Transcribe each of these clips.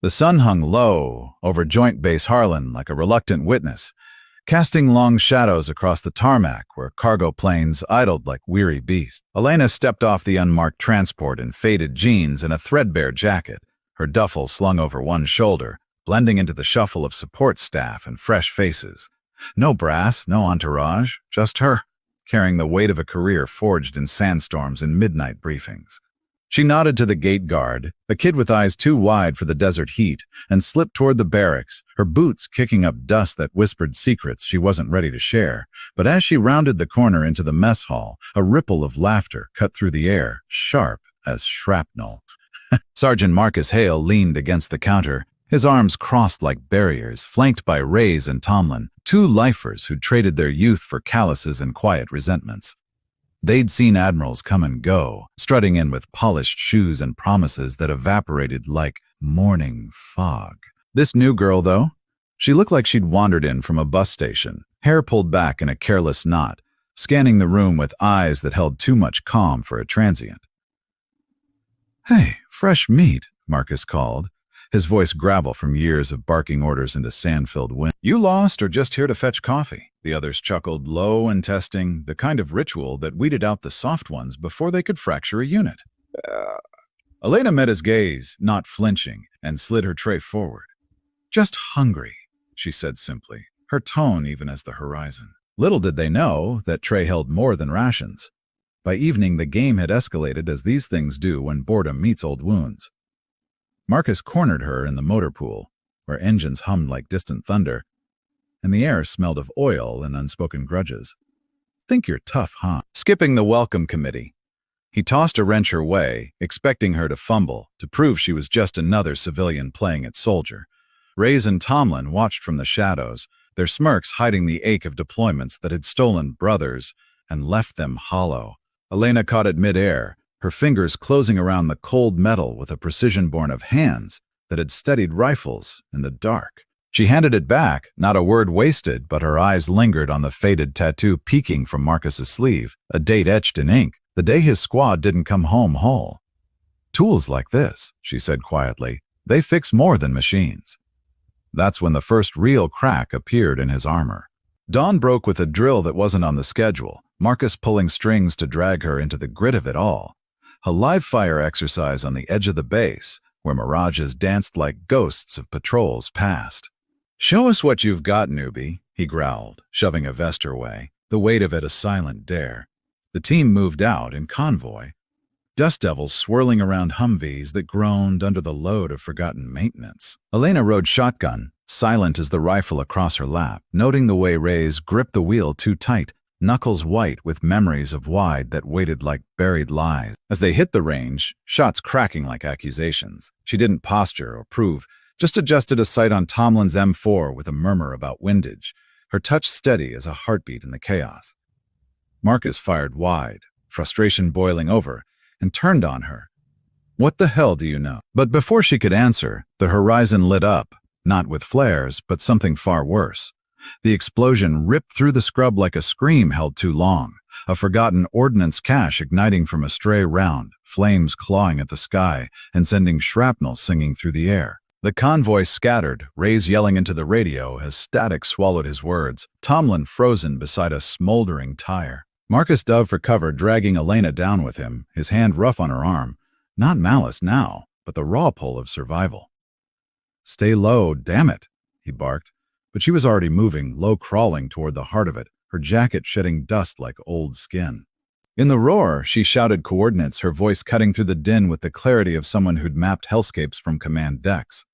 The sun hung low over Joint Base Harlan like a reluctant witness, casting long shadows across the tarmac where cargo planes idled like weary beasts. Elena stepped off the unmarked transport in faded jeans and a threadbare jacket, her duffel slung over one shoulder, blending into the shuffle of support staff and fresh faces. No brass, no entourage, just her, carrying the weight of a career forged in sandstorms and midnight briefings. She nodded to the gate guard, a kid with eyes too wide for the desert heat, and slipped toward the barracks, her boots kicking up dust that whispered secrets she wasn't ready to share. But as she rounded the corner into the mess hall, a ripple of laughter cut through the air, sharp as shrapnel. Sergeant Marcus Hale leaned against the counter, his arms crossed like barriers, flanked by Reyes and Tomlin, two lifers who'd traded their youth for calluses and quiet resentments. They'd seen admirals come and go, strutting in with polished shoes and promises that evaporated like morning fog. This new girl, though, she looked like she'd wandered in from a bus station, hair pulled back in a careless knot, scanning the room with eyes that held too much calm for a transient. "Hey, fresh meat," Marcus called, his voice gravel from years of barking orders into sand-filled wind. "You lost or just here to fetch coffee?" The others chuckled, low and testing, the kind of ritual that weeded out the soft ones before they could fracture a unit. Elena met his gaze, not flinching, and slid her tray forward. "Just hungry," she said simply, her tone even as the horizon. Little did they know that tray held more than rations. By evening, the game had escalated as these things do when boredom meets old wounds. Marcus cornered her in the motor pool, where engines hummed like distant thunder, and the air smelled of oil and unspoken grudges. "Think you're tough, huh?" Skipping the welcome committee, he tossed a wrench her way, expecting her to fumble, to prove she was just another civilian playing at soldier. Reyes and Tomlin watched from the shadows, their smirks hiding the ache of deployments that had stolen brothers and left them hollow. Elena caught it mid-air, her fingers closing around the cold metal with a precision born of hands that had steadied rifles in the dark. She handed it back, not a word wasted, but her eyes lingered on the faded tattoo peeking from Marcus's sleeve, a date etched in ink, the day his squad didn't come home whole. "Tools like this," she said quietly, "they fix more than machines." That's when the first real crack appeared in his armor. Dawn broke with a drill that wasn't on the schedule, Marcus pulling strings to drag her into the grit of it all. A live-fire exercise on the edge of the base, where mirages danced like ghosts of patrols past. "Show us what you've got, newbie," he growled, shoving a vest her way, the weight of it a silent dare. The team moved out in convoy, dust devils swirling around Humvees that groaned under the load of forgotten maintenance. Elena rode shotgun, silent as the rifle across her lap, noting the way Reyes gripped the wheel too tight, knuckles white with memories of wide that waited like buried lies. As they hit the range, shots cracking like accusations, she didn't posture or prove, just adjusted a sight on Tomlin's M4 with a murmur about windage, her touch steady as a heartbeat in the chaos. Marcus fired wide, frustration boiling over, and turned on her. "What the hell do you know?" But before she could answer, the horizon lit up, not with flares, but something far worse. The explosion ripped through the scrub like a scream held too long, a forgotten ordnance cache igniting from a stray round, flames clawing at the sky and sending shrapnel singing through the air. The convoy scattered, Reyes yelling into the radio as static swallowed his words, Tomlin frozen beside a smoldering tire. Marcus dove for cover, dragging Elena down with him, his hand rough on her arm. Not malice now, but the raw pull of survival. "Stay low, damn it," he barked. But she was already moving, low crawling toward the heart of it, her jacket shedding dust like old skin. In the roar, she shouted coordinates, her voice cutting through the din with the clarity of someone who'd mapped hellscapes from command decks.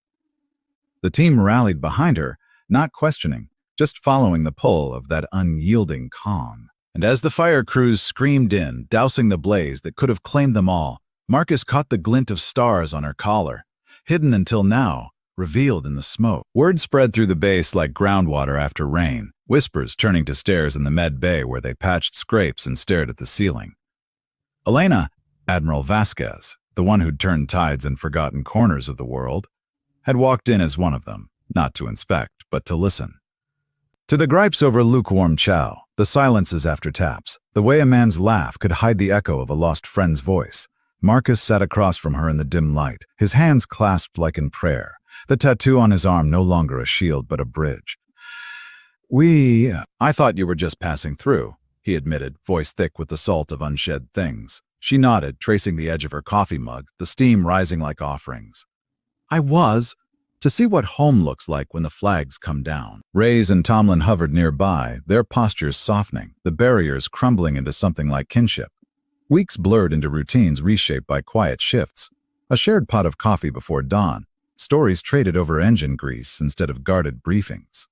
The team rallied behind her, not questioning, just following the pull of that unyielding calm. And as the fire crews screamed in, dousing the blaze that could have claimed them all, Marcus caught the glint of stars on her collar, hidden until now, revealed in the smoke. Word spread through the base like groundwater after rain, whispers turning to stares in the med bay where they patched scrapes and stared at the ceiling. Elena, Admiral Vasquez, the one who'd turned tides in forgotten corners of the world, had walked in as one of them, not to inspect, but to listen. To the gripes over lukewarm chow, the silences after taps, the way a man's laugh could hide the echo of a lost friend's voice, Marcus sat across from her in the dim light, his hands clasped like in prayer, the tattoo on his arm no longer a shield but a bridge. I thought you were just passing through, he admitted, voice thick with the salt of unshed things. She nodded, tracing the edge of her coffee mug, the steam rising like offerings. I was, to see what home looks like when the flags come down. Reyes and Tomlin hovered nearby, their postures softening, the barriers crumbling into something like kinship. Weeks blurred into routines reshaped by quiet shifts. A shared pot of coffee before dawn. Stories traded over engine grease instead of guarded briefings.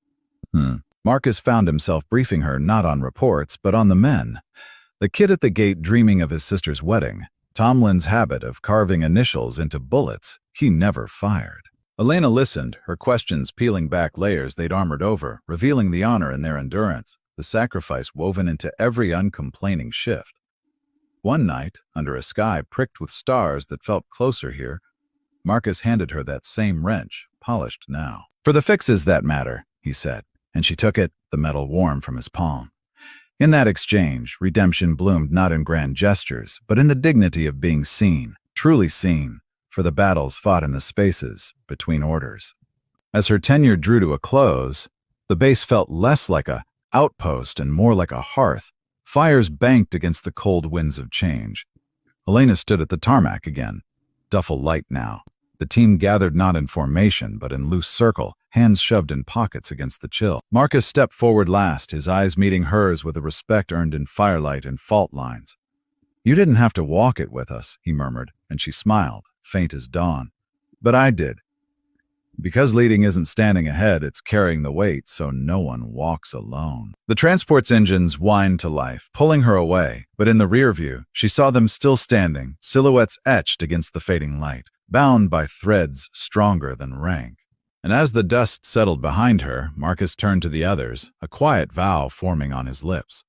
Marcus found himself briefing her not on reports, but on the men. The kid at the gate dreaming of his sister's wedding. Tomlin's habit of carving initials into bullets he never fired. Elena listened, her questions peeling back layers they'd armored over, revealing the honor in their endurance, the sacrifice woven into every uncomplaining shift. One night, under a sky pricked with stars that felt closer here, Marcus handed her that same wrench, polished now. For the fixes that matter, he said, and she took it, the metal warm from his palm. In that exchange, redemption bloomed not in grand gestures, but in the dignity of being seen, truly seen, for the battles fought in the spaces between orders. As her tenure drew to a close, the base felt less like a outpost and more like a hearth. Fires banked against the cold winds of change. Elena stood at the tarmac again, duffel light now. The team gathered not in formation, but in loose circle, hands shoved in pockets against the chill. Marcus stepped forward last, his eyes meeting hers with a respect earned in firelight and fault lines. You didn't have to walk it with us, he murmured, and she smiled, faint as dawn. But I did. Because leading isn't standing ahead, it's carrying the weight, so no one walks alone. The transport's engines whined to life, pulling her away, but in the rear view, she saw them still standing, silhouettes etched against the fading light, bound by threads stronger than rank. And as the dust settled behind her, Marcus turned to the others, a quiet vow forming on his lips.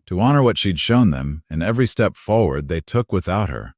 To honor what she'd shown them, in every step forward they took without her,